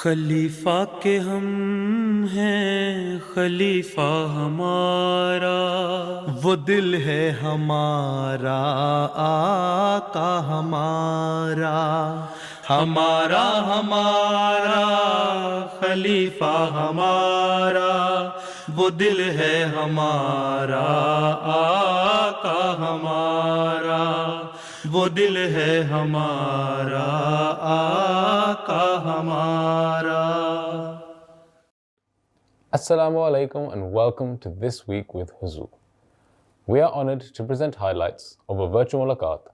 خلیفہ کے ہم ہیں خلیفہ ہمارا، وہ دل ہے ہمارا آقا ہمارا، ہمارا ہمارا خلیفہ ہمارا، وہ دل ہے ہمارا آقا ہمارا، وہ دل ہے ہمارا آقا ہمارا۔ Assalamu alaikum and welcome to This Week with Huzur. We are honored to present highlights of a virtual mulaqat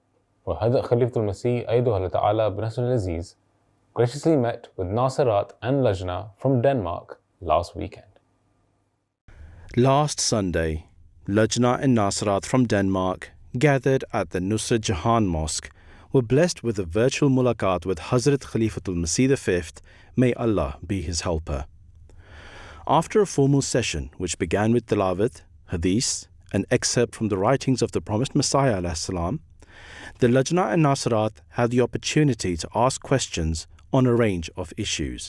where Hazrat Khalifatul Masih Ayyadullah Ta'ala bin Nasr al-Aziz graciously met with Nasirat and Lajna from Denmark last weekend. Last Sunday, Lajna and Nasirat from Denmark, gathered at the Nusrat Jahan Mosque, were blessed with a virtual mulaqat with Hazrat Khalifatul Masih V, may Allah be his helper. After a formal session which began with tilawat, hadith, an excerpt from the writings of the promised Messiah ﷺ, the Lajna and Nasirat had the opportunity to ask questions on a range of issues.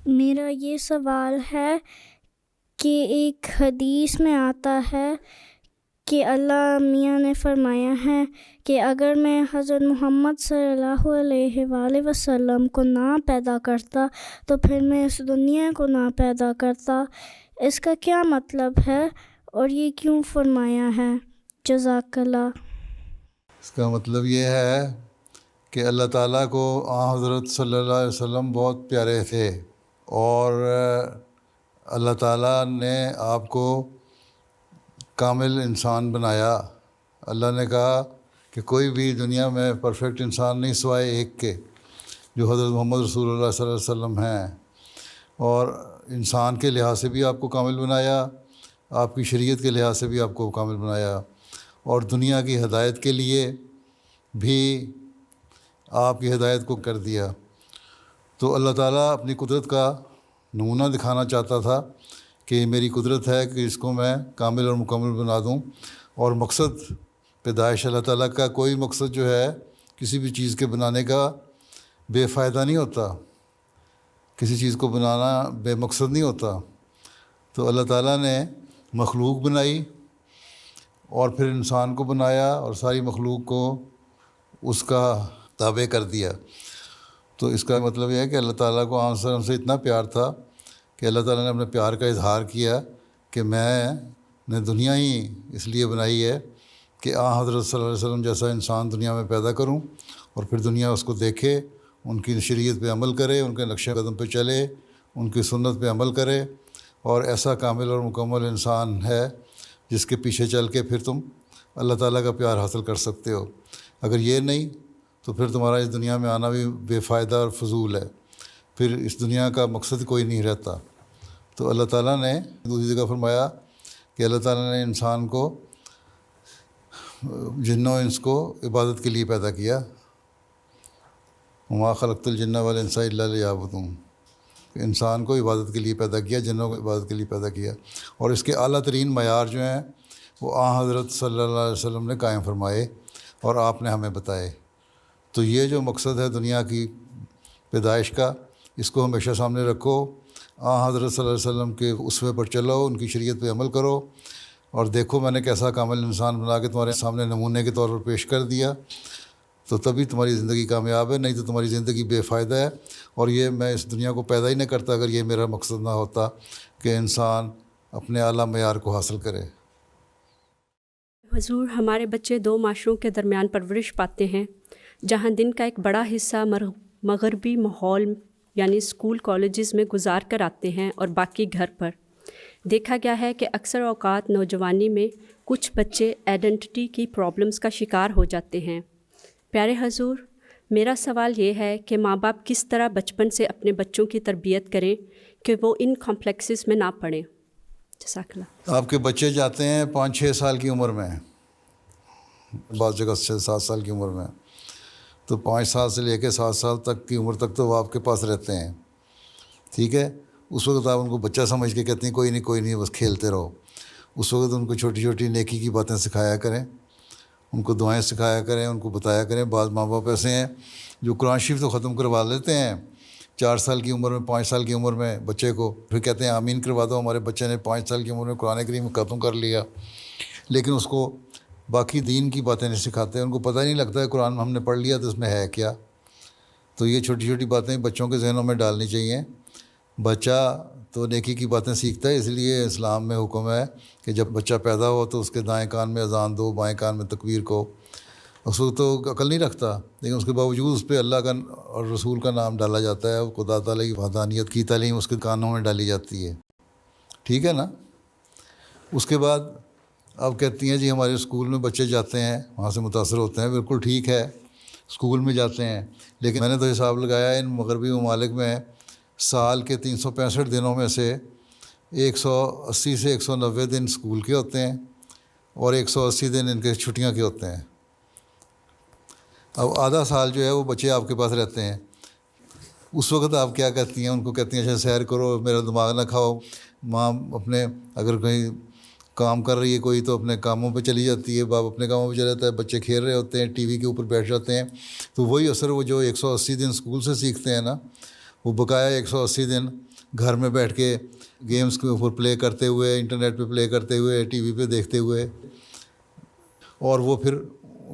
میرا یہ سوال ہے کہ ایک حدیث میں آتا ہے کہ اللہ میاں نے فرمایا ہے کہ اگر میں حضرت محمد صلی اللہ علیہ وآلہ وسلم کو نہ پیدا کرتا تو پھر میں اس دنیا کو نہ پیدا کرتا، اس کا کیا مطلب ہے اور یہ کیوں فرمایا ہے؟ جزاک اللہ۔ اس کا مطلب یہ ہے کہ اللہ تعالیٰ کو حضرت صلی اللہ علیہ وسلم بہت پیارے تھے اور اللہ تعالیٰ نے آپ کو کامل انسان بنایا۔ اللہ نے کہا کہ کوئی بھی دنیا میں پرفیکٹ انسان نہیں سوائے ایک کے، جو حضرت محمد رسول اللہ صلی اللہ علیہ وسلم ہیں، اور انسان کے لحاظ سے بھی آپ کو کامل بنایا، آپ کی شریعت کے لحاظ سے بھی آپ کو کامل بنایا، اور دنیا کی ہدایت کے لیے بھی آپ کی ہدایت کو کر دیا۔ تو اللہ تعالیٰ اپنی قدرت کا نمونہ دکھانا چاہتا تھا کہ یہ میری قدرت ہے کہ اس کو میں کامل اور مکمل بنا دوں، اور مقصد پیدائش اللہ تعالیٰ کا کوئی مقصد جو ہے کسی بھی چیز کے بنانے کا بے فائدہ نہیں ہوتا، کسی چیز کو بنانا بے مقصد نہیں ہوتا۔ تو اللہ تعالیٰ نے مخلوق بنائی اور پھر انسان کو بنایا اور ساری مخلوق کو اس کا تابع کر دیا۔ تو اس کا مطلب یہ ہے کہ اللہ تعالیٰ کو عام وسلم سے اتنا پیار تھا کہ اللہ تعالیٰ نے اپنے پیار کا اظہار کیا کہ میں نے دنیا ہی اس لیے بنائی ہے کہ حضرت صلی اللہ علیہ وسلم جیسا انسان دنیا میں پیدا کروں، اور پھر دنیا اس کو دیکھے، ان کی شریعت پہ عمل کرے، ان کے نقش قدم پہ چلے، ان کی سنت پہ عمل کرے، اور ایسا کامل اور مکمل انسان ہے جس کے پیچھے چل کے پھر تم اللہ تعالیٰ کا پیار حاصل کر سکتے ہو۔ اگر یہ نہیں تو پھر تمہارا اس دنیا میں آنا بھی بے فائدہ اور فضول ہے، پھر اس دنیا کا مقصد کوئی نہیں رہتا۔ تو اللہ تعالیٰ نے دوسری جگہ فرمایا کہ اللہ تعالیٰ نے انسان کو، جن و انس کو عبادت کے لیے پیدا کیا، وما خلقت الجن والانس الا لیعبدون، انسان کو عبادت کے لیے پیدا کیا، جنوں کو عبادت کے لیے پیدا کیا، اور اس کے اعلیٰ ترین معیار جو ہیں وہ حضرت صلی اللہ علیہ وسلم نے قائم فرمائے اور آپ نے ہمیں بتائے۔ تو یہ جو مقصد ہے دنیا کی پیدائش کا، اس کو ہمیشہ سامنے رکھو، حضرت صلی اللہ علیہ وسلم کے اسوے پر چلو، ان کی شریعت پہ عمل کرو، اور دیکھو میں نے کیسا کامل انسان بنا کے تمہارے سامنے نمونے کے طور پر پیش کر دیا، تو تبھی تمہاری زندگی کامیاب ہے، نہیں تو تمہاری زندگی بے فائدہ ہے۔ اور یہ میں اس دنیا کو پیدا ہی نہیں کرتا اگر یہ میرا مقصد نہ ہوتا کہ انسان اپنے اعلیٰ معیار کو حاصل کرے۔ حضور، ہمارے بچے دو معاشروں کے درمیان پرورش پاتے ہیں، جہاں دن کا ایک بڑا حصہ مغربی ماحول یعنی اسکول کالجز میں گزار کر آتے ہیں اور باقی گھر پر۔ دیکھا گیا ہے کہ اکثر اوقات نوجوانی میں کچھ بچے آئیڈینٹی کی پرابلمز کا شکار ہو جاتے ہیں۔ پیارے حضور، میرا سوال یہ ہے کہ ماں باپ کس طرح بچپن سے اپنے بچوں کی تربیت کریں کہ وہ ان کمپلیکسز میں نہ پڑیں؟ جزاک اللہ۔ آپ کے بچے جاتے ہیں 5-6 سال کی عمر میں، بعض جگہ 6-7 سال کی عمر میں، تو 5 سال سے لے کے 7 سال تک کی عمر تک تو وہ آپ کے پاس رہتے ہیں، ٹھیک ہے؟ اس وقت آپ ان کو بچہ سمجھ کے کہتے ہیں کوئی نہیں بس کھیلتے رہو۔ اس وقت ان کو چھوٹی چھوٹی نیکی کی باتیں سکھایا کریں، ان کو دعائیں سکھایا کریں، ان کو بتایا کریں۔ بعض ماں باپ ایسے ہیں جو قرآن شریف تو ختم کروا لیتے ہیں 4 سال کی عمر میں 5 سال کی عمر میں بچے کو، پھر کہتے ہیں آمین کروا دو، ہمارے بچے نے 5 سال کی عمر میں قرآن کریم ختم کر لیا، لیکن اس کو باقی دین کی باتیں نہیں سکھاتے، ان کو پتہ نہیں لگتا ہے قرآن ہم نے پڑھ لیا تو اس میں ہے کیا۔ تو یہ چھوٹی چھوٹی باتیں بچوں کے ذہنوں میں ڈالنی چاہیے۔ بچہ تو نیکی کی باتیں سیکھتا ہے، اس لیے اسلام میں حکم ہے کہ جب بچہ پیدا ہو تو اس کے دائیں کان میں اذان دو، بائیں کان میں تکبیر کو۔ اس وقت تو عقل نہیں رکھتا، لیکن اس کے باوجود اس پہ اللہ کا اور رسول کا نام ڈالا جاتا ہے، خدا تعالیٰ کی وحدانیت کی تعلیم اس کے کانوں میں ڈالی جاتی ہے، ٹھیک ہے نا۔ اس کے بعد اب کہتی ہیں جی ہمارے اسکول میں بچے جاتے ہیں، وہاں سے متاثر ہوتے ہیں، بالکل ٹھیک ہے، اسکول میں جاتے ہیں، لیکن میں نے تو حساب لگایا ان مغربی ممالک میں سال کے 365 دنوں میں سے 180 سے 190 دن اسکول کے ہوتے ہیں اور 180 دن ان کے چھٹیاں کے ہوتے ہیں۔ اب آدھا سال جو ہے وہ بچے آپ کے پاس رہتے ہیں، اس وقت آپ کیا کہتی ہیں ان کو؟ کہتی ہیں اچھا سیر کرو، میرا دماغ نہ کھاؤ۔ ماں اپنے اگر کہیں کام کر رہی ہے کوئی تو اپنے کاموں پہ چلی جاتی ہے، باپ اپنے کاموں پہ چلا جاتا ہے، بچے کھیل رہے ہوتے ہیں، ٹی وی کے اوپر بیٹھ جاتے ہیں۔ تو وہی اثر وہ جو 180 دن اسکول سے سیکھتے ہیں نا، وہ بقایا 180 دن گھر میں بیٹھ کے گیمز کے اوپر پلے کرتے ہوئے، انٹرنیٹ پہ پلے کرتے ہوئے، ٹی وی پہ دیکھتے ہوئے، اور وہ پھر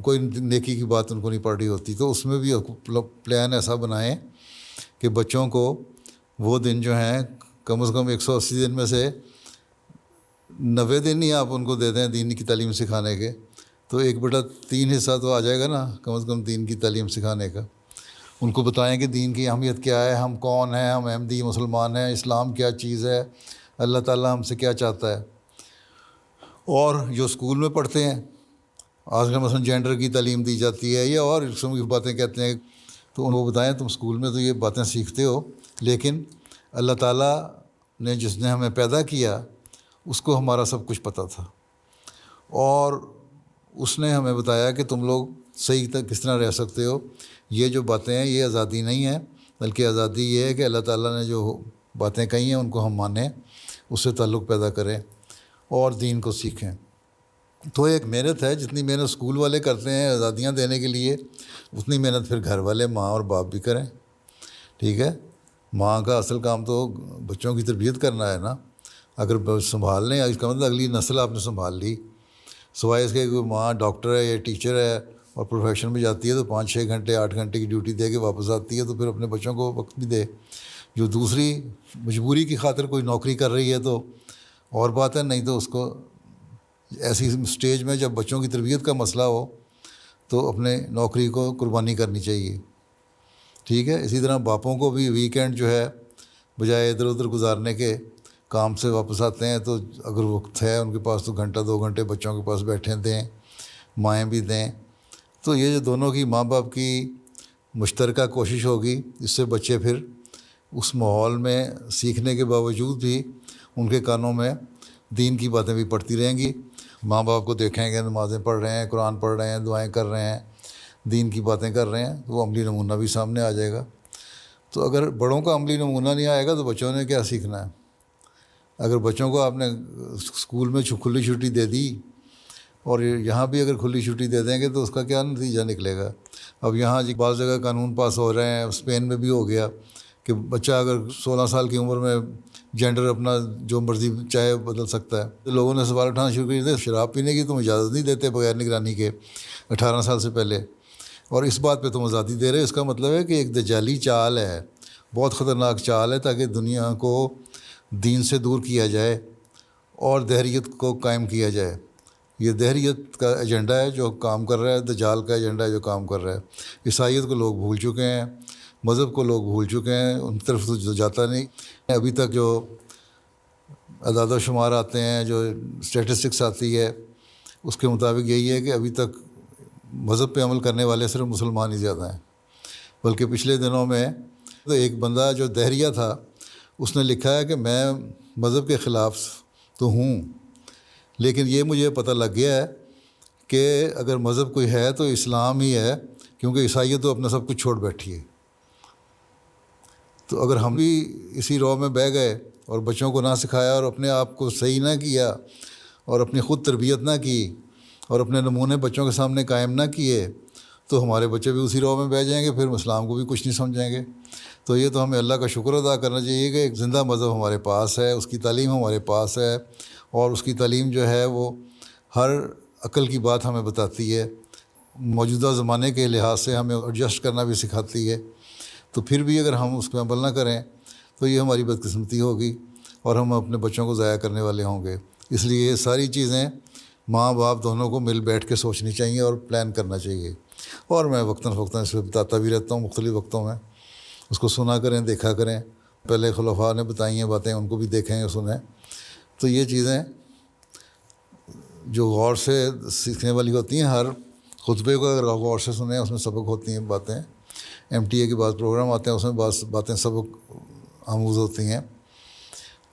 کوئی نیکی کی بات ان کو نہیں پڑ رہی ہوتی۔ تو اس میں بھی پلان ایسا بنائیں کہ بچوں کو وہ دن جو ہیں کم از کم 180 دن میں سے 90 دن ہی آپ ان کو دے دیں دین کی تعلیم سکھانے کے، تو 1/3 حصہ تو آ جائے گا نا کم از کم دین کی تعلیم سکھانے کا۔ ان کو بتائیں کہ دین کی اہمیت کیا ہے، ہم کون ہیں، ہم احمدی مسلمان ہیں، اسلام کیا چیز ہے، اللہ تعالیٰ ہم سے کیا چاہتا ہے۔ اور جو اسکول میں پڑھتے ہیں آج کل مثلاً جینڈر کی تعلیم دی جاتی ہے یا اور قسم کی باتیں کہتے ہیں، تو ان کو بتائیں تم اسکول میں تو یہ باتیں سیکھتے ہو، لیکن اللہ تعالیٰ نے جس نے ہمیں پیدا کیا اس کو ہمارا سب کچھ پتہ تھا، اور اس نے ہمیں بتایا کہ تم لوگ صحیح کس طرح رہ سکتے ہو۔ یہ جو باتیں ہیں یہ آزادی نہیں ہے، بلکہ آزادی یہ ہے کہ اللہ تعالیٰ نے جو باتیں کہی ہیں ان کو ہم مانیں، اس سے تعلق پیدا کریں اور دین کو سیکھیں۔ تو ایک محنت ہے، جتنی محنت اسکول والے کرتے ہیں آزادیاں دینے کے لیے، اتنی محنت پھر گھر والے ماں اور باپ بھی کریں، ٹھیک ہے۔ ماں کا اصل کام تو بچوں کی تربیت کرنا ہے نا۔ اگر سنبھال لیں، اس کا مطلب اگلی نسل آپ نے سنبھال لی، سوائے اس کے کوئی ماں ڈاکٹر ہے یا ٹیچر ہے اور پروفیشن میں جاتی ہے تو 5-6 گھنٹے 8 گھنٹے کی ڈیوٹی دے کے واپس آتی ہے، تو پھر اپنے بچوں کو وقت بھی دے۔ جو دوسری مجبوری کی خاطر کوئی نوکری کر رہی ہے تو اور بات ہے، نہیں تو اس کو ایسی سٹیج میں جب بچوں کی تربیت کا مسئلہ ہو تو اپنے نوکری کو قربانی کرنی چاہیے، ٹھیک ہے۔ اسی طرح باپوں کو بھی ویکینڈ جو ہے بجائے ادھر ادھر گزارنے کے، کام سے واپس آتے ہیں تو اگر وقت ہے ان کے پاس تو 1-2 گھنٹے بچوں کے پاس بیٹھیں دیں، مائیں بھی دیں۔ تو یہ جو دونوں کی ماں باپ کی مشترکہ کوشش ہوگی، اس سے بچے پھر اس ماحول میں سیکھنے کے باوجود بھی ان کے کانوں میں دین کی باتیں بھی پڑتی رہیں گی۔ ماں باپ کو دیکھیں گے نمازیں پڑھ رہے ہیں، قرآن پڑھ رہے ہیں، دعائیں کر رہے ہیں، دین کی باتیں کر رہے ہیں، تو وہ عملی نمونہ بھی سامنے آ جائے گا۔ تو اگر بڑوں کا عملی نمونہ نہیں آئے گا تو بچوں نے کیا سیکھنا ہے؟ اگر بچوں کو آپ نے اسکول میں کھلی چھٹی دے دی اور یہاں بھی اگر کھلی چھٹی دے دیں گے تو اس کا کیا نتیجہ نکلے گا؟ اب یہاں جی بعض جگہ قانون پاس ہو رہے ہیں، اسپین میں بھی ہو گیا کہ بچہ اگر 16 سال کی عمر میں جینڈر اپنا جو مرضی چاہے بدل سکتا ہے۔ تو لوگوں نے سوال اٹھانا شروع کر دیا، شراب پینے کی تم اجازت نہیں دیتے بغیر نگرانی کے 18 سال سے پہلے، اور اس بات پہ تم آزادی دے رہے۔ اس کا مطلب ہے کہ ایک دجالی چال ہے، بہت خطرناک چال ہے، تاکہ دنیا کو دین سے دور کیا جائے اور دہریت کو قائم کیا جائے۔ یہ دہریت کا ایجنڈا ہے جو کام کر رہا ہے، دجال کا ایجنڈا ہے جو کام کر رہا ہے۔ عیسائیت کو لوگ بھول چکے ہیں، مذہب کو لوگ بھول چکے ہیں، ان طرف تو جاتا نہیں۔ ابھی تک جو اعداد و شمار آتے ہیں، جو اسٹیٹسٹکس آتی ہے، اس کے مطابق یہی ہے کہ ابھی تک مذہب پہ عمل کرنے والے صرف مسلمان ہی زیادہ ہیں۔ بلکہ پچھلے دنوں میں تو ایک بندہ جو دہریہ تھا، اس نے لکھا ہے کہ میں مذہب کے خلاف تو ہوں، لیکن یہ مجھے پتہ لگ گیا ہے کہ اگر مذہب کوئی ہے تو اسلام ہی ہے، کیونکہ عیسائیت تو اپنا سب کچھ چھوڑ بیٹھی ہے۔ تو اگر ہم بھی اسی رو میں بہہ گئے اور بچوں کو نہ سکھایا اور اپنے آپ کو صحیح نہ کیا اور اپنی خود تربیت نہ کی اور اپنے نمونے بچوں کے سامنے قائم نہ کیے، تو ہمارے بچے بھی اسی رو میں بیٹھ جائیں گے، پھر اسلام کو بھی کچھ نہیں سمجھیں گے۔ تو یہ تو ہمیں اللہ کا شکر ادا کرنا چاہیے کہ ایک زندہ مذہب ہمارے پاس ہے، اس کی تعلیم ہمارے پاس ہے، اور اس کی تعلیم جو ہے وہ ہر عقل کی بات ہمیں بتاتی ہے، موجودہ زمانے کے لحاظ سے ہمیں ایڈجسٹ کرنا بھی سکھاتی ہے۔ تو پھر بھی اگر ہم اس پہ عمل نہ کریں تو یہ ہماری بدقسمتی ہوگی اور ہم اپنے بچوں کو ضائع کرنے والے ہوں گے۔ اس لیے یہ ساری چیزیں ماں باپ دونوں کو مل بیٹھ کے سوچنی چاہیے اور پلان کرنا چاہیے۔ اور میں وقتاً فوقتاً اس پہ بتاتا بھی رہتا ہوں مختلف وقتوں میں، اس کو سنا کریں، دیکھا کریں۔ پہلے خلفاء نے بتائی ہیں باتیں، ان کو بھی دیکھیں اور سنیں۔ تو یہ چیزیں جو غور سے سیکھنے والی ہوتی ہیں، ہر خطبے کو اگر غور سے سنیں اس میں سبق ہوتی ہیں باتیں۔ MTA کے بعد پروگرام آتے ہیں، اس میں بعض باتیں سبق آموز ہوتی ہیں۔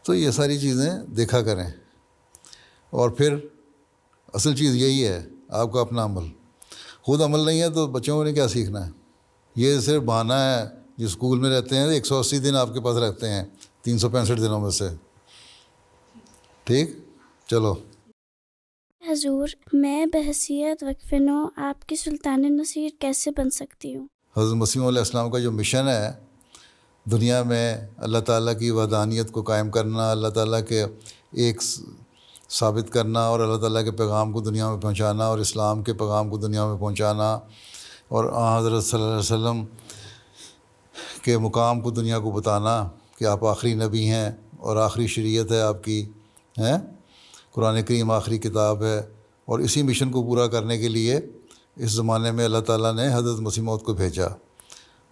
تو یہ ساری چیزیں دیکھا کریں، اور پھر اصل چیز یہی ہے آپ کا اپنا عمل۔ خود عمل نہیں ہے تو بچوں نے کیا سیکھنا ہے؟ یہ صرف بہانہ ہے۔ جو اسکول میں رہتے ہیں 180 دن آپ کے پاس رہتے ہیں 365 دنوں میں سے، ٹھیک؟ چلو حضور، میں بحیثیت وقف نو آپ کی سلطان نصیر کیسے بن سکتی ہوں؟ حضرت مسیح علیہ السلام کا جو مشن ہے دنیا میں، اللہ تعالیٰ کی وحدانیت کو قائم کرنا، اللہ تعالیٰ کے ایک ثابت کرنا، اور اللہ تعالیٰ کے پیغام کو دنیا میں پہنچانا، اور اسلام کے پیغام کو دنیا میں پہنچانا، اور حضرت صلی اللہ علیہ وسلم کے مقام کو دنیا کو بتانا کہ آپ آخری نبی ہیں اور آخری شریعت ہے آپ کی، ہیں قرآن کریم آخری کتاب ہے۔ اور اسی مشن کو پورا کرنے کے لیے اس زمانے میں اللہ تعالیٰ نے حضرت مسیح موعود کو بھیجا،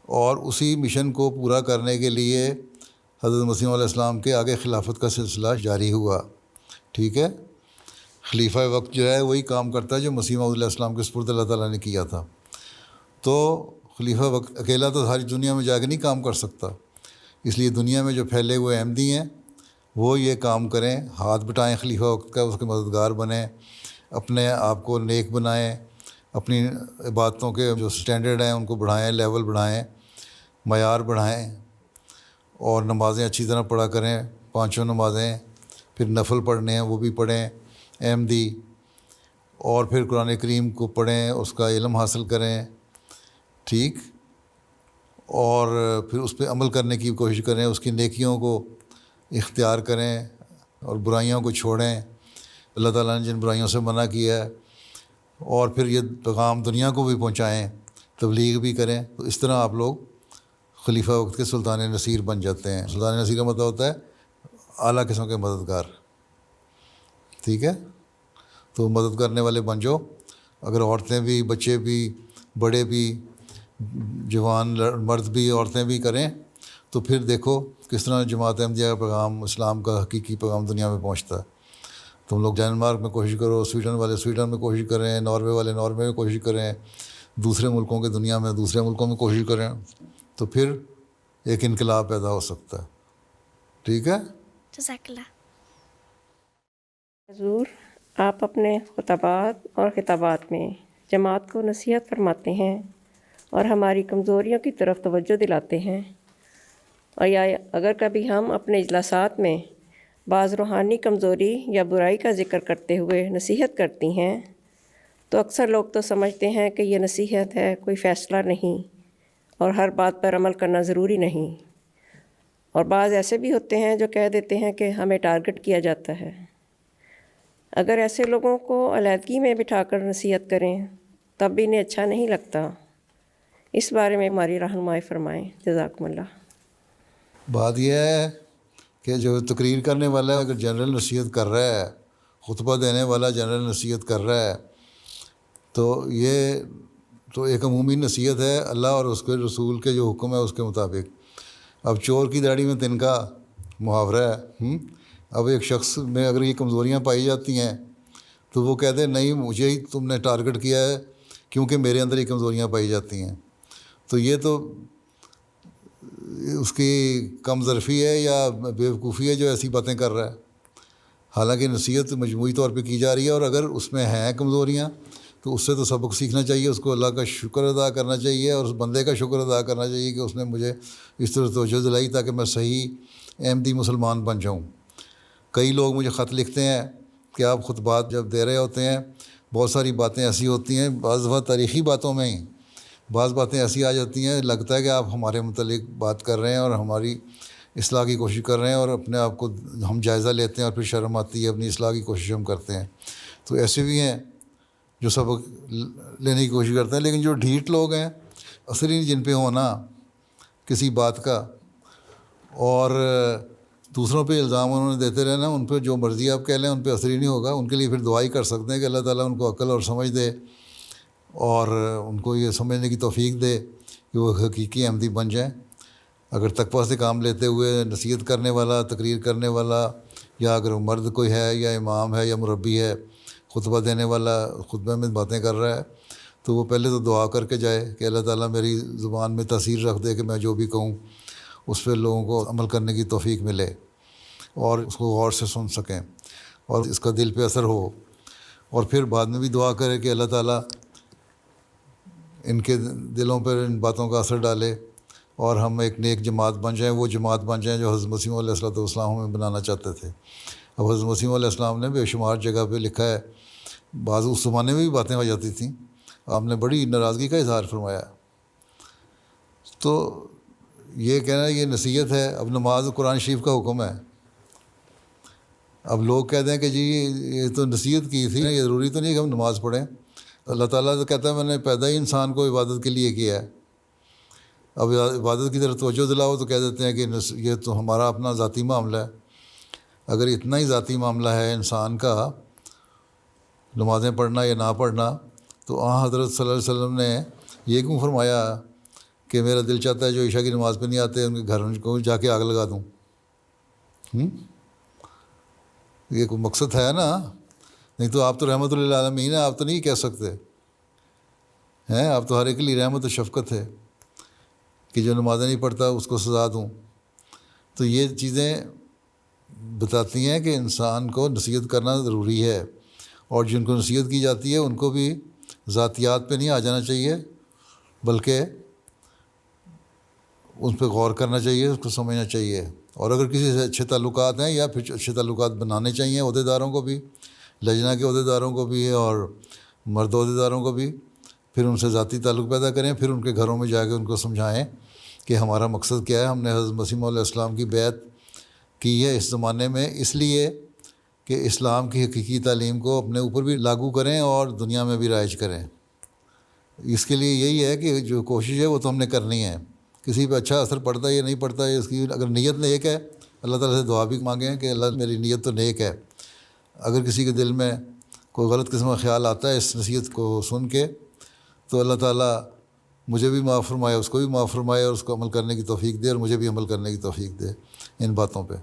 اور اسی مشن کو پورا کرنے کے لیے حضرت مسیح علیہ السلام کے آگے خلافت کا سلسلہ جاری ہوا، ٹھیک ہے؟ خلیفہ وقت جو ہے وہی کام کرتا ہے جو مسیح موعود علیہ السلام کے سپرد اللہ تعالیٰ نے کیا تھا۔ تو خلیفہ وقت اکیلا تو ساری دنیا میں جا کے نہیں کام کر سکتا، اس لیے دنیا میں جو پھیلے ہوئے احمدی ہیں وہ یہ کام کریں، ہاتھ بٹائیں خلیفہ وقت کا، اس کے مددگار بنیں، اپنے آپ کو نیک بنائیں، اپنی عبادتوں کے جو سٹینڈرڈ ہیں ان کو بڑھائیں، لیول بڑھائیں، معیار بڑھائیں، اور نمازیں اچھی طرح پڑھا کریں، 5 نمازیں، پھر نفل پڑھنے ہیں وہ بھی پڑھیں احمدی، اور پھر قرآن کریم کو پڑھیں، اس کا علم حاصل کریں، ٹھیک؟ اور پھر اس پہ عمل کرنے کی کوشش کریں، اس کی نیکیوں کو اختیار کریں اور برائیوں کو چھوڑیں، اللہ تعالیٰ نے جن برائیوں سے منع کیا ہے، اور پھر یہ پیغام دنیا کو بھی پہنچائیں، تبلیغ بھی کریں۔ تو اس طرح آپ لوگ خلیفہ وقت کے سلطان نصیر بن جاتے ہیں۔ سلطان نصیر کا مطلب ہوتا ہے اعلیٰ قسم کے مددگار، ٹھیک ہے؟ تو مدد کرنے والے بن جاؤ۔ اگر عورتیں بھی، بچے بھی، بڑے بھی، جوان مرد بھی، عورتیں بھی کریں تو پھر دیکھو کس طرح جماعت احمدیہ کا پیغام، اسلام کا حقیقی پیغام دنیا میں پہنچتا ہے۔ تم لوگ ڈنمارک میں کوشش کرو، سویڈن والے سویڈن میں کوشش کریں، ناروے والے ناروے میں کوشش کریں، دوسرے ملکوں کے دنیا میں دوسرے ملکوں میں کوشش کریں، تو پھر ایک انقلاب پیدا ہو سکتا ہے، ٹھیک ہے؟ جزاک اللہ۔ حضور، آپ اپنے خطبات اور خطابات میں جماعت کو نصیحت فرماتے ہیں اور ہماری کمزوریوں کی طرف توجہ دلاتے ہیں، اور یا اگر کبھی ہم اپنے اجلاسات میں بعض روحانی کمزوری یا برائی کا ذکر کرتے ہوئے نصیحت کرتی ہیں تو اکثر لوگ تو سمجھتے ہیں کہ یہ نصیحت ہے، کوئی فیصلہ نہیں، اور ہر بات پر عمل کرنا ضروری نہیں، اور بعض ایسے بھی ہوتے ہیں جو کہہ دیتے ہیں کہ ہمیں ٹارگٹ کیا جاتا ہے۔ اگر ایسے لوگوں کو علیحدگی میں بٹھا کر نصیحت کریں تب بھی انہیں اچھا نہیں لگتا، اس بارے میں ہماری رہنمائی فرمائیں، جزاکم اللہ۔ بات یہ ہے کہ جو تقریر کرنے والا اگر جنرل نصیحت کر رہا ہے، خطبہ دینے والا جنرل نصیحت کر رہا ہے، تو یہ تو ایک عمومی نصیحت ہے اللہ اور اس کے رسول کے جو حکم ہے اس کے مطابق۔ اب چور کی داڑھی میں تنکا محاورہ ہے۔ اب ایک شخص میں اگر یہ کمزوریاں پائی جاتی ہیں تو وہ کہتے ہیں نہیں مجھے ہی تم نے ٹارگٹ کیا ہے کیونکہ میرے اندر یہ کمزوریاں پائی جاتی ہیں، تو یہ تو اس کی کم ظرفی ہے یا بیوقوفی ہے جو ایسی باتیں کر رہا ہے۔ حالانکہ نصیحت مجموعی طور پہ کی جا رہی ہے، اور اگر اس میں ہیں کمزوریاں تو اس سے تو سبق سیکھنا چاہیے، اس کو اللہ کا شکر ادا کرنا چاہیے، اور اس بندے کا شکر ادا کرنا چاہیے کہ اس نے مجھے اس طرح توجہ دلائی تاکہ میں صحیح احمدی مسلمان بن جاؤں۔ کئی لوگ مجھے خط لکھتے ہیں کہ آپ خطبات جب دے رہے ہوتے ہیں بہت ساری باتیں ایسی ہوتی ہیں، بعض دفعہ تاریخی باتوں میں ہی بعض باتیں ایسی آ جاتی ہیں لگتا ہے کہ آپ ہمارے متعلق بات کر رہے ہیں اور ہماری اصلاح کی کوشش کر رہے ہیں، اور اپنے آپ کو ہم جائزہ لیتے ہیں اور پھر شرم آتی ہے، اپنی اصلاح کی کوشش ہم کرتے ہیں. تو ایسے بھی ہیں جو سبق لینے کی کوشش کرتے ہیں، لیکن جو ڈھیٹ لوگ ہیں اثر ہی جن پہ ہونا کسی بات کا اور دوسروں پہ الزام انہوں نے دیتے رہنا، ان پہ جو مرضی آپ کہہ لیں ان پہ اثر ہی نہیں ہوگا. ان کے لیے پھر دعا ہی کر سکتے ہیں کہ اللہ تعالیٰ ان کو عقل اور سمجھ دے اور ان کو یہ سمجھنے کی توفیق دے کہ وہ حقیقی احمدی بن جائیں. اگر تقویٰ سے کام لیتے ہوئے نصیحت کرنے والا، تقریر کرنے والا، یا اگر مرد کوئی ہے یا امام ہے یا مربی ہے، خطبہ دینے والا خطبہ میں باتیں کر رہا ہے، تو وہ پہلے تو دعا کر کے جائے کہ اللہ تعالیٰ میری زبان میں تاثیر رکھ دے کہ میں جو بھی کہوں اس پہ لوگوں کو عمل کرنے کی توفیق ملے اور اس کو غور سے سن سکیں اور اس کا دل پہ اثر ہو. اور پھر بعد میں بھی دعا کرے کہ اللہ تعالیٰ ان کے دلوں پر ان باتوں کا اثر ڈالے اور ہم ایک نیک جماعت بن جائیں، وہ جماعت بن جائیں جو حضرت مسیح علیہ السلام ہمیں بنانا چاہتے تھے. اب حضرت مسیح علیہ السلام نے بے شمار جگہ پہ لکھا ہے، بعض اس زمانے میں بھی باتیں ہو جاتی تھیں، آپ نے بڑی ناراضگی کا اظہار فرمایا. تو یہ کہنا یہ نصیحت ہے. اب نماز قرآن شریف کا حکم ہے. اب لوگ کہتے ہیں کہ جی یہ تو نصیحت کی تھی، یہ ضروری تو نہیں کہ ہم نماز پڑھیں. اللہ تعالیٰ تو کہتا ہے میں نے پیدا ہی انسان کو عبادت کے لیے کیا ہے. اب عبادت کی طرف توجہ دلاؤ تو کہہ دیتے ہیں کہ یہ تو ہمارا اپنا ذاتی معاملہ ہے. اگر اتنا ہی ذاتی معاملہ ہے انسان کا نمازیں پڑھنا یا نہ پڑھنا، تو حضرت صلی اللہ علیہ وسلم نے یہ کیوں فرمایا کہ میرا دل چاہتا ہے جو عشاء کی نماز پہ نہیں آتے ان کے گھر کو جا کے آگ لگا دوں؟ یہ کوئی مقصد ہے نا. نہیں تو آپ تو رحمت للعالمین ہیں، آپ تو نہیں کہہ سکتے ہیں. آپ تو ہر ایک کے لیے رحمت و شفقت ہے کہ جو نمازیں نہیں پڑھتا اس کو سزا دوں. تو یہ چیزیں بتاتی ہیں کہ انسان کو نصیحت کرنا ضروری ہے، اور جن کو نصیحت کی جاتی ہے ان کو بھی ذاتیات پہ نہیں آ جانا چاہیے، بلکہ ان پہ غور کرنا چاہیے، اس کو سمجھنا چاہیے. اور اگر کسی سے اچھے تعلقات ہیں یا پھر اچھے تعلقات بنانے چاہیے عہدیداروں کو بھی، لجنہ کے عہدیداروں کو بھی اور مرد عہدیداروں کو بھی، پھر ان سے ذاتی تعلق پیدا کریں، پھر ان کے گھروں میں جا کے ان کو سمجھائیں کہ ہمارا مقصد کیا ہے. ہم نے حضرت مسیح علیہ السلام کی بیعت کی ہے اس زمانے میں اس لیے کہ اسلام کی حقیقی تعلیم کو اپنے اوپر بھی لاگو کریں اور دنیا میں بھی رائج کریں. اس کے لیے یہی ہے کہ جو کوشش ہے وہ تو ہم نے کرنی ہے. کسی پہ اچھا اثر پڑتا ہے یا نہیں پڑتا ہے اس کی اگر نیت نیک ہے، اللہ تعالیٰ سے دعا بھی مانگیں کہ اللہ میری نیت تو نیک ہے. اگر کسی کے دل میں کوئی غلط قسم کا خیال آتا ہے اس نصیحت کو سن کے، تو اللہ تعالیٰ مجھے بھی معاف فرمائے، اس کو بھی معاف فرمائے اور اس کو عمل کرنے کی توفیق دے اور مجھے بھی عمل کرنے کی توفیق دے ان باتوں پہ.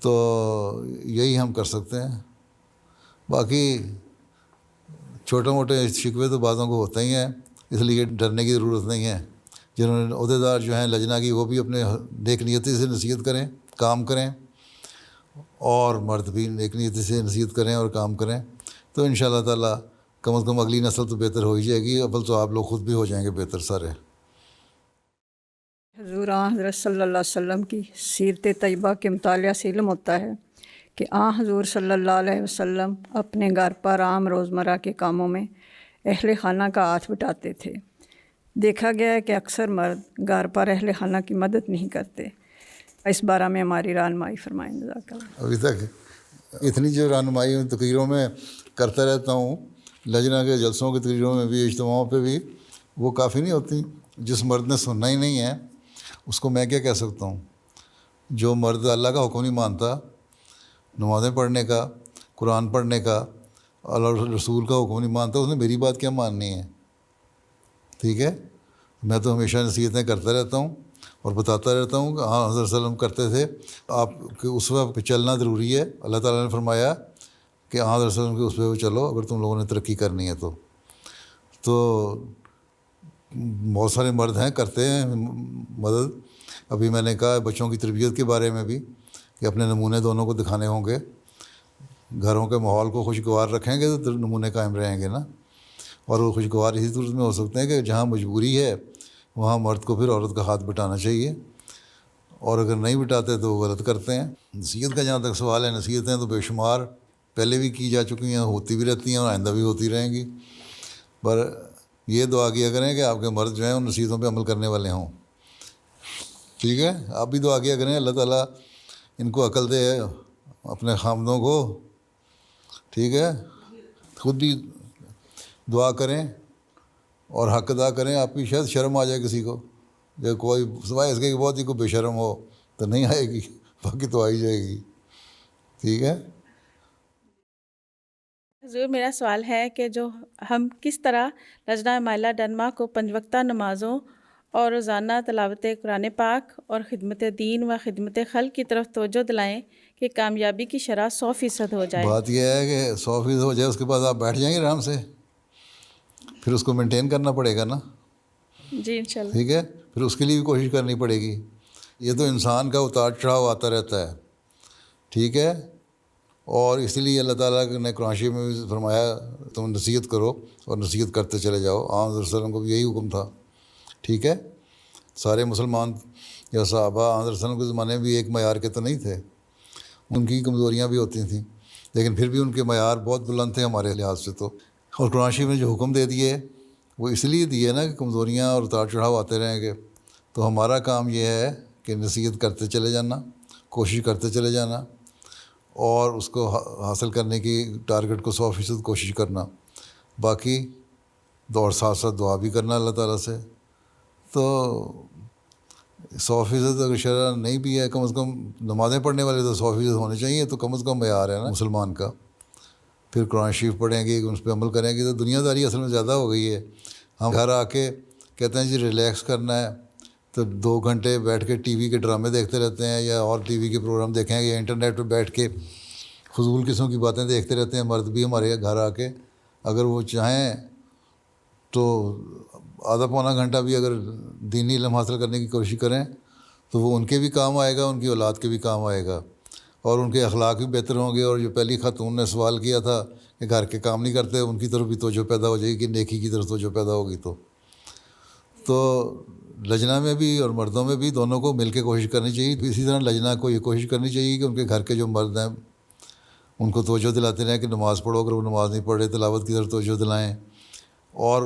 تو یہی ہم کر سکتے ہیں. باقی چھوٹے موٹے شکوے تو بعضوں کو ہوتے ہی ہیں، اس لیے ڈرنے کی ضرورت نہیں ہے. جنہوں نے عہدیدار جو ہیں لجنہ کی، وہ بھی اپنے نیک نیتی سے نصیحت کریں، کام کریں، اور مرد بھی نیک نیتی سے نصیحت کریں اور کام کریں. تو انشاءاللہ تعالیٰ کم از کم اگلی نسل تو بہتر ہو ہی جائے گی. اول تو آپ لوگ خود بھی ہو جائیں گے بہتر سارے. حضور حضرت صلی اللہ علیہ وسلم کی سیرت طیبہ کے مطالعہ سے علم ہوتا ہے کہ حضور صلی اللہ علیہ وسلم اپنے گھر پر عام روزمرہ کے کاموں میں اہل خانہ کا ہاتھ بٹاتے تھے. دیکھا گیا ہے کہ اکثر مرد گھر پر اہل خانہ کی مدد نہیں کرتے. اس بارے میں ہماری رہنمائی فرمائیں. جزاک اللہ. ابھی تک اتنی جو رہنمائی میں تقریروں میں کرتا رہتا ہوں، لجنہ کے جلسوں کی تقریروں میں بھی، اجتماعوں پہ بھی، وہ کافی نہیں ہوتی. جس مرد نے سننا ہی نہیں ہے اس کو میں کیا کہہ سکتا ہوں. جو مرد اللہ کا حکم نہیں مانتا، نمازیں پڑھنے کا، قرآن پڑھنے کا، اللہ رسول کا حکم نہیں مانتا، اس نے میری بات کیا ماننی ہے؟ ٹھیک ہے. میں تو ہمیشہ نصیحتیں کرتا رہتا ہوں اور بتاتا رہتا ہوں کہ حضرت صلی اللہ علیہ وسلم کرتے تھے. آپ کے اسوہ پہ چلنا ضروری ہے. اللہ تعالیٰ نے فرمایا کہ حضرت صلی اللہ علیہ وسلم کے اسوے پہ چلو اگر تم لوگوں نے ترقی کرنی ہے. تو بہت سارے مرد ہیں کرتے ہیں مدد. ابھی میں نے کہا بچوں کی تربیت کے بارے میں بھی کہ اپنے نمونے دونوں کو دکھانے ہوں گے. گھروں کے ماحول کو خوشگوار رکھیں گے تو نمونے قائم رہیں گے نا. اور وہ خوشگوار اسی صورت میں ہو سکتے ہیں کہ جہاں مجبوری ہے وہاں مرد کو پھر عورت کا ہاتھ بٹانا چاہیے، اور اگر نہیں بٹاتے تو وہ غلط کرتے ہیں. نصیحت کا جہاں تک سوال ہے، نصیحتیں تو بے شمار پہلے بھی کی جا چکی ہیں، ہوتی بھی رہتی ہیں اور آئندہ بھی ہوتی رہیں گی. پر یہ دعا کیا کریں کہ آپ کے مرد جو ہیں ان نصیحتوں پہ عمل کرنے والے ہوں. ٹھیک ہے, آپ بھی دعا کیا کریں اللہ تعالیٰ ان کو عقل دے اپنے خامدوں کو. ٹھیک ہے, خود بھی دعا کریں اور حق ادا کریں. آپ کی شاید شرم آ جائے کسی کو, جب کوئی سوائے اس کے کہ بہت ہی کوئی بے شرم ہو تو نہیں آئے گی, باقی تو آ ہی جائے گی. ٹھیک ہے. حضور میرا سوال ہے کہ جو ہم کس طرح لجنہ مائلہ ڈنمارک کو 5 وقتہ نمازوں اور روزانہ تلاوت قرآن پاک اور خدمت دین و خدمت خلق کی طرف توجہ دلائیں کہ کامیابی کی شرح 100% ہو جائے. بات یہ ہے کہ 100% ہو جائے, اس کے بعد آپ بیٹھ جائیں گے آرام سے, پھر اس کو مینٹین کرنا پڑے گا نا. جی انشاءاللہ. ٹھیک ہے, پھر اس کے لیے بھی کوشش کرنی پڑے گی. یہ تو انسان کا اتار چڑھاؤ آتا رہتا ہے. ٹھیک ہے, اور اسی لیے اللہ تعالیٰ نے قرآن شریف میں بھی فرمایا تم نصیحت کرو اور نصیحت کرتے چلے جاؤ. آن صلی اللہ علیہ وسلم کو بھی یہی حکم تھا. ٹھیک ہے, سارے مسلمان یا صحابہ آن صلی اللہ علیہ وسلم کے زمانے میں بھی ایک معیار کے تو نہیں تھے, ان کی کمزوریاں بھی ہوتی تھیں, لیکن پھر بھی ان کے معیار بہت بلند تھے ہمارے لحاظ سے. تو اور قرآن شریف نے جو حکم دے دیے وہ اس لیے دیے نا کہ کمزوریاں اور اتار چڑھاؤ آتے رہیں گے. تو ہمارا کام یہ ہے کہ نصیحت کرتے چلے جانا, کوشش کرتے چلے جانا, اور اس کو حاصل کرنے کی ٹارگٹ کو 100% کوشش کرنا. باقی دور ساتھ ساتھ دعا بھی کرنا اللہ تعالیٰ سے. تو 100% اگر شرح نہیں بھی ہے, کم از کم نمازیں پڑھنے والے تو 100% ہونے چاہیے, تو کم از کم معیار ہے نا مسلمان کا. پھر قرآن شریف پڑھیں گے, اس پہ عمل کریں گے, تو دنیا داری اصل میں زیادہ ہو گئی ہے. ہم گھر آ کے کہتے ہیں جی ریلیکس کرنا ہے, تو 2 گھنٹے بیٹھ کے ٹی وی کے ڈرامے دیکھتے رہتے ہیں, یا اور ٹی وی کے پروگرام دیکھیں گے, یا انٹرنیٹ پہ بیٹھ کے فضول قسم کی باتیں دیکھتے رہتے ہیں. مرد بھی ہمارے گھر آ کے اگر وہ چاہیں تو آدھا پونا گھنٹہ بھی اگر دینی علم حاصل کرنے کی کوشش کریں تو وہ ان کے بھی کام آئے گا, ان کی اولاد کے بھی کام آئے گا, اور ان کے اخلاق بھی بہتر ہوں گے. اور جو پہلی خاتون نے سوال کیا تھا کہ گھر کے کام نہیں کرتے, ان کی طرف بھی توجہ پیدا ہو جائے گی, کہ نیکی کی طرف توجہ پیدا ہوگی. تو لجنہ میں بھی اور مردوں میں بھی دونوں کو مل کے کوشش کرنی چاہیے. اسی طرح لجنہ کو یہ کوشش کرنی چاہیے کہ ان کے گھر کے جو مرد ہیں ان کو توجہ دلاتے رہیں کہ نماز پڑھو, اگر وہ نماز نہیں پڑھ رہے تلاوت کی طرف توجہ دلائیں, اور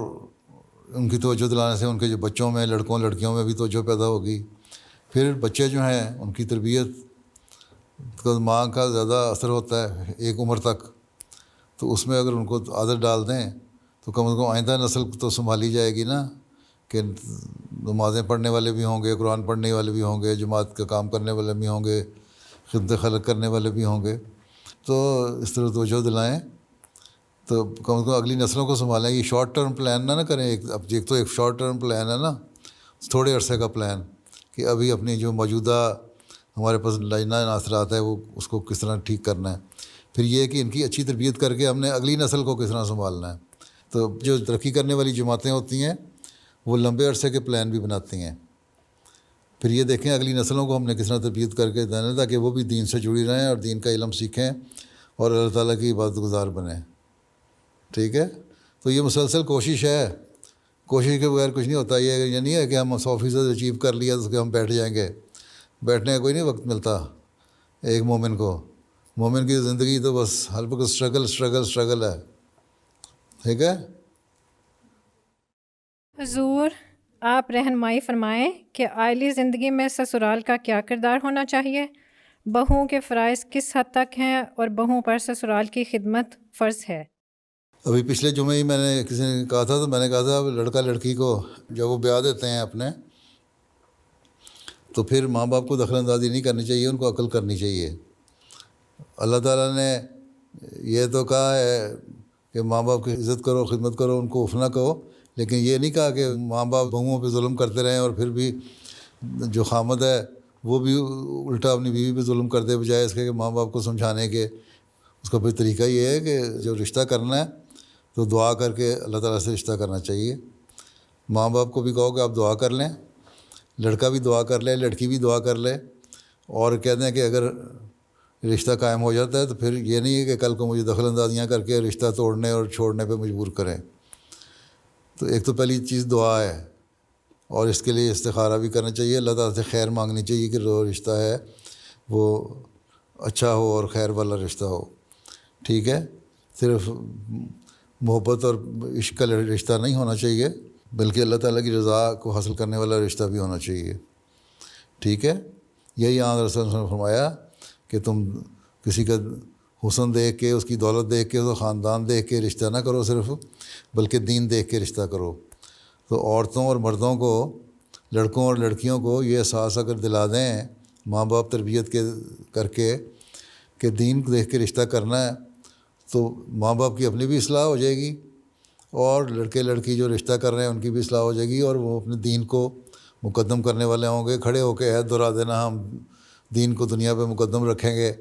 ان کی توجہ دلانے سے ان کے جو بچوں میں, لڑکوں لڑکیوں میں بھی توجہ پیدا ہوگی. پھر بچے جو ہیں ان کی تربیت کا ماں کا زیادہ اثر ہوتا ہے ایک عمر تک, تو اس میں اگر ان کو عادت ڈال دیں تو کم از کم آئندہ نسل تو سنبھالی جائے گی نا, کہ نمازیں پڑھنے والے بھی ہوں گے, قرآن پڑھنے والے بھی ہوں گے, جماعت کا کام کرنے والے بھی ہوں گے, خدمت خلق کرنے والے بھی ہوں گے. تو اس طرح توجہ دلائیں تو کم از کم اگلی نسلوں کو سنبھالیں. یہ شارٹ ٹرم پلان نہ کریں. ایک تو ایک شارٹ ٹرم پلان ہے نا, تھوڑے عرصے کا پلان, کہ ابھی اپنی جو موجودہ ہمارے پاس لجنہ ناصرات ہے وہ اس کو کس طرح ٹھیک کرنا ہے. پھر یہ کہ ان کی اچھی تربیت کر کے ہم نے اگلی نسل کو کس طرح سنبھالنا ہے. تو جو ترقی کرنے والی جماعتیں ہوتی ہیں وہ لمبے عرصے کے پلان بھی بناتی ہیں. پھر یہ دیکھیں اگلی نسلوں کو ہم نے کس طرح تربیت کر کے دینا, تاکہ وہ بھی دین سے جڑی رہیں اور دین کا علم سیکھیں اور اللہ تعالیٰ کی عبادت گزار بنیں. ٹھیک ہے, تو یہ مسلسل کوشش ہے, کوشش کے بغیر کچھ نہیں ہوتا. یہ نہیں ہے کہ ہم 100% اچیو کر لیا تو کہ ہم بیٹھ جائیں گے. بیٹھنے کا کوئی نہیں وقت ملتا ایک مومن کو. مومن کی زندگی تو بس ہر وقت اسٹرگل ہے. ٹھیک ہے. حضور آپ رہنمائی فرمائیں کہ عائلی زندگی میں سسرال کا کیا کردار ہونا چاہیے, بہوؤں کے فرائض کس حد تک ہیں, اور بہوؤں پر سسرال کی خدمت فرض ہے. ابھی پچھلے جمعے ہی میں نے کسی نے کہا تھا, تو میں نے کہا تھا لڑکا لڑکی کو جب وہ بیاہ دیتے ہیں اپنے, تو پھر ماں باپ کو دخل اندازی نہیں کرنی چاہیے, ان کو عقل کرنی چاہیے. اللہ تعالیٰ نے یہ تو کہا ہے کہ ماں باپ کی عزت کرو, خدمت کرو, ان کو اف نہ کہو, لیکن یہ نہیں کہا کہ ماں باپ بہوؤں پہ ظلم کرتے رہیں اور پھر بھی جو خامد ہے وہ بھی الٹا اپنی بیوی پہ ظلم کر دے, بجائے اس کے کہ ماں باپ کو سمجھانے کے. اس کا پھر طریقہ یہ ہے کہ جو رشتہ کرنا ہے تو دعا کر کے اللہ تعالیٰ سے رشتہ کرنا چاہیے. ماں باپ کو بھی کہو کہ آپ دعا کر لیں, لڑکا بھی دعا کر لے, لڑکی بھی دعا کر لے, اور کہتے ہیں کہ اگر رشتہ قائم ہو جاتا ہے تو پھر یہ نہیں ہے کہ کل کو مجھے دخل اندازیاں کر کے رشتہ توڑنے اور چھوڑنے پہ مجبور کریں. تو ایک تو پہلی چیز دعا ہے, اور اس کے لیے استخارہ بھی کرنا چاہیے, اللہ تعالیٰ سے خیر مانگنی چاہیے کہ جو رشتہ ہے وہ اچھا ہو اور خیر والا رشتہ ہو. ٹھیک ہے. صرف محبت اور عشق کا رشتہ نہیں ہونا چاہیے، بلکہ اللہ تعالیٰ کی رضا کو حاصل کرنے والا رشتہ بھی ہونا چاہیے. ٹھیک ہے، یہی آن رسول اللہ نے فرمایا کہ تم کسی کا حسن دیکھ کے، اس کی دولت دیکھ کے، اس کا خاندان دیکھ کے رشتہ نہ کرو صرف، بلکہ دین دیکھ کے رشتہ کرو. تو عورتوں اور مردوں کو، لڑکوں اور لڑکیوں کو یہ احساس اگر دلا دیں ماں باپ تربیت کے کر کے کہ دین کو دیکھ کے رشتہ کرنا ہے، تو ماں باپ کی اپنی بھی اصلاح ہو جائے گی، اور لڑکے لڑکی جو رشتہ کر رہے ہیں ان کی بھی اصلاح ہو جائے گی، اور وہ اپنے دین کو مقدم کرنے والے ہوں گے. کھڑے ہو کے عہد دہرا دینا ہم دین کو دنیا پہ مقدم رکھیں گے،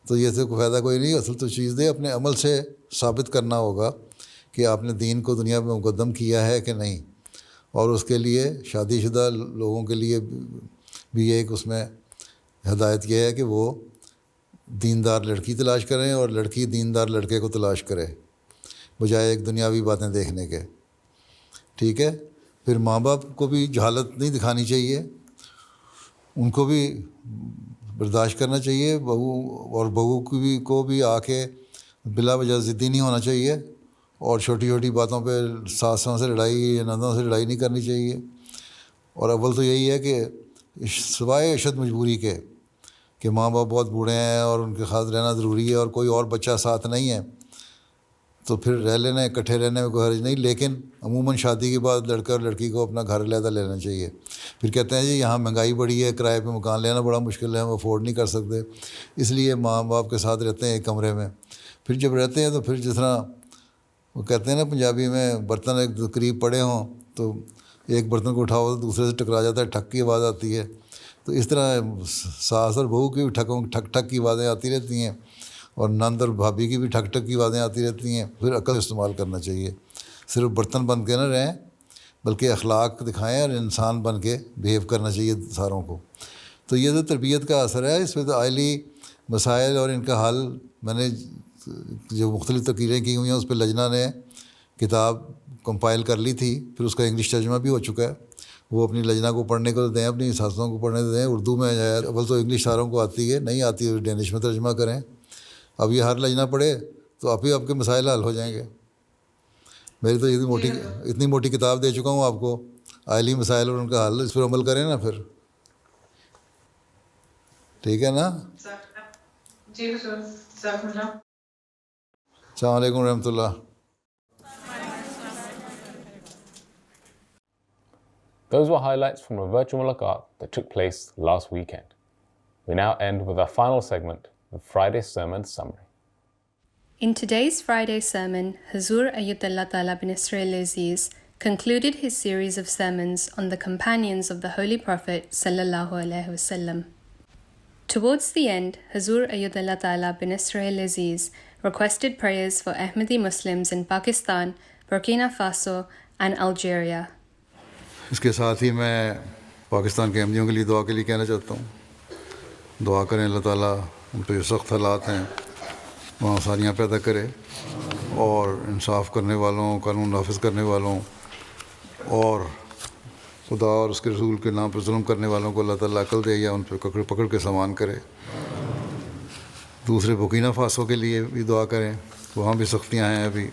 تو یہ سے کوئی فائدہ کوئی نہیں. اصل تو چیز دے اپنے عمل سے ثابت کرنا ہوگا کہ آپ نے دین کو دنیا پہ مقدم کیا ہے کہ نہیں. اور اس کے لیے شادی شدہ لوگوں کے لیے بھی ایک اس میں ہدایت یہ ہے کہ وہ دیندار لڑکی تلاش کریں اور لڑکی دیندار لڑکے کو تلاش کرے، بجائے ایک دنیاوی باتیں دیکھنے کے. ٹھیک ہے، پھر ماں باپ کو بھی جہالت نہیں دکھانی چاہیے، ان کو بھی برداشت کرنا چاہیے. بہو کو بھی آ کے بلا وجہ ضدی نہیں ہونا چاہیے، اور چھوٹی چھوٹی باتوں پہ ساسوں سے لڑائی یا نندوں سے لڑائی نہیں کرنی چاہیے. اور اول تو یہی ہے کہ سوائے اشد مجبوری کے کہ ماں باپ بہت بوڑھے ہیں اور ان کے ساتھ رہنا ضروری ہے اور کوئی اور بچہ ساتھ نہیں ہے، تو پھر رہ لینا، اکٹھے رہنے میں کوئی حرج نہیں. لیکن عموماً شادی کے بعد لڑکا اور لڑکی کو اپنا گھر علیحدہ لینا چاہیے. پھر کہتے ہیں جی یہاں مہنگائی بڑی ہے، کرائے پہ مکان لینا بڑا مشکل ہے، ہم افورڈ نہیں کر سکتے، اس لیے ماں باپ کے ساتھ رہتے ہیں ایک کمرے میں. پھر جب رہتے ہیں تو پھر جس طرح وہ کہتے ہیں نا پنجابی میں، برتن ایک قریب پڑے ہوں تو ایک برتن کو اٹھاؤ تو دوسرے سے ٹکرا جاتا ہے، ٹھک کی آواز آتی ہے. تو اس طرح ساس اور بہو کی بھی ٹھک ٹھک کی آوازیں آتی رہتی ہیں، اور نند اور بھابھی کی بھی ٹھک ٹھک کی آوازیں آتی رہتی ہیں. پھر عقل استعمال کرنا چاہیے، صرف برتن بن کے نہ رہیں بلکہ اخلاق دکھائیں اور انسان بن کے بیہیو کرنا چاہیے ساروں کو. تو یہ تو تربیت کا اثر ہے. اس میں تو آئلی مسائل اور ان کا حل میں نے جو مختلف تقریریں کی ہوئی ہیں اس پہ لجنہ نے کتاب کمپائل کر لی تھی، پھر اس کا انگلش ترجمہ بھی ہو چکا ہے. وہ اپنی لجنہ کو پڑھنے کو دیں، اپنی ساسوں کو پڑھنے دیں. اردو میں ہے، اول تو انگلش ساروں کو آتی ہے، نہیں آتی تو ڈینش میں ترجمہ کریں. اب یہ ہر لجنہ پڑھے تو آپ کے مسائل حل ہو جائیں گے. میری تو اتنی موٹی کتاب دے چکا ہوں آپ کو، آئلی مسائل اور ان کا حل، اس پر عمل کریں نا پھر. ٹھیک ہے نا؟ جی حضور، جزاک اللہ. السلام علیکم ورحمۃ اللہ. Those were highlights from a virtual mulaqat that took place last weekend. We now end with our final segment, the Friday Sermon Summary. In today's Friday sermon, Hazur Ayyadullah Ta'ala bin Nasr al-Aziz concluded his series of sermons on the companions of the Holy Prophet sallallahu alaihi wasallam. Towards the end, Hazur Ayyadullah Ta'ala bin Nasr al-Aziz requested prayers for Ahmadi Muslims in Pakistan, Burkina Faso and Algeria. اس کے ساتھ ہی میں پاکستان کے احمدیوں کے لیے دعا کے لیے کہنا چاہتا ہوں. دعا کریں اللہ تعالیٰ ان پہ جو سخت حالات ہیں وہاں آسانیاں پیدا کرے، اور انصاف کرنے والوں، قانون نافذ کرنے والوں اور خدا اور اس کے رسول کے نام پر ظلم کرنے والوں کو اللہ تعالیٰ عقل دے یا ان پہ پکڑ کے سامان کرے. دوسرے بورکینا فاسو کے لیے بھی دعا کریں، وہاں بھی سختیاں ہیں ابھی،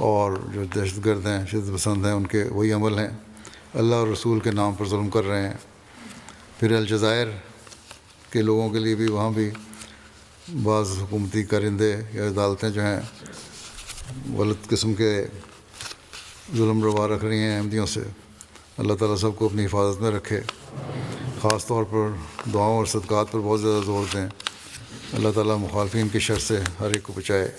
اور جو دہشت گرد ہیں، شدت پسند ہیں، ان کے وہی عمل ہیں، اللہ اور رسول کے نام پر ظلم کر رہے ہیں. پھر الجزائر کے لوگوں کے لیے بھی وہاں بھی بعض حکومتی کارندے یا عدالتیں جو ہیں غلط قسم کے ظلم روا رکھ رہی ہیں احمدیوں سے. اللہ تعالیٰ سب کو اپنی حفاظت میں رکھے. خاص طور پر دعاؤں اور صدقات پر بہت زیادہ زور دیں. اللہ تعالیٰ مخالفین کی شر سے ہر ایک کو بچائے.